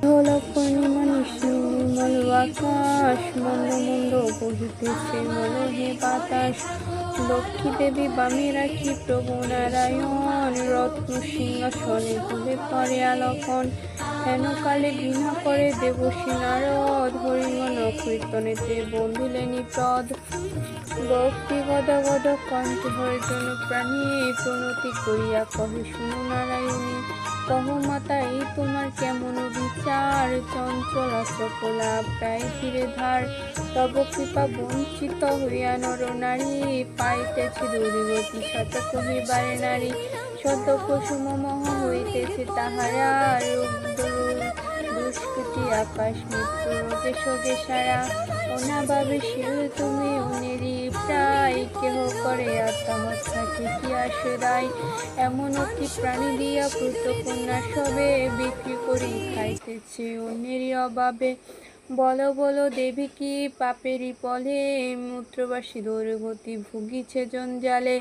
হলো পূর্ণিমা নিশি নির্মল আকাশ, মন্দ মন্দ বহিতেছে মলহে বাতাস। লক্ষ্মী দেবী বামে রাখি প্রভু নারায়ণ, রত্ন সিংহাসনে তুলে পরে আলপন। হেন কালে ঘৃণা করে দেবশ্রী নারদ, হরিগণ কীর্তনেতে বন্দিলেনি প্রদ। ভক্তি গদ গদ কণ্ঠে হরিজন প্রাণী, প্রণতি করিয়া কহে শুনো নারায়ণী। কহ মাতা এই তোমার কেমন বিচার, চঞ্চলা চপলা প্রায় ধীরে ধার। তব কৃপা বঞ্চিত হইয়া নর নারী, পাইতেছে দুর্গতি শত কহিবারে নারী। শত কুসুম মোহ হইতেছে তাহারা, রূপ দুষ্কৃতি আকাশ মৃত্যু রোগে শোকে সারা। অনাভাবেশীল তুমি অনেরই প্রায়, কেহ করে আত্মহত্যাকে কি আসে দায়। এমন কি প্রাণী দিয়া পুত্র কন্যা সবে, বিক্রি করি খাইতেছে অন্যেরই অভাবে। বলো বলো দেবী কি পাপেরই ফলে, মূত্রবাসী দুর্গতি ভুগিছে জঞ্জালে।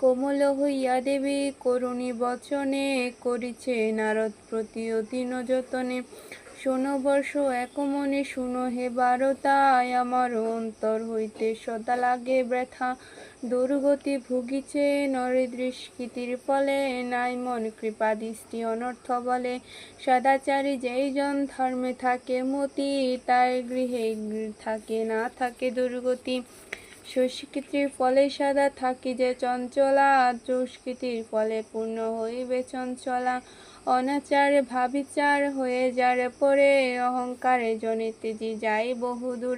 কোমল হইয়া দেবী করুণী বচনে, করিছে নারদ প্রতি অধীন যতনে। শোনো বর্ষ এক মনে শুনো হে বারতায়, আমার অন্তর হইতে সদা লাগে ব্যথা। দুর্গতি ভুগিছে নরে দুষ্কৃতির ফলে, নাই মন কৃপা দৃষ্টি অনর্থ বলে। সদাচারী যেই জন ধর্মে থাকে মতি, তার গৃহে থাকে না থাকে দুর্গতি। সুস্কৃতির ফলে সদা থাকি যে চঞ্চলা, দুষ্কৃতির ফলে পূর্ণ হইবে চঞ্চলা। অনাচারে ভাবিচার হয়ে যারে পরে, অহংকারে জনে তেজি যাই বহুদূর।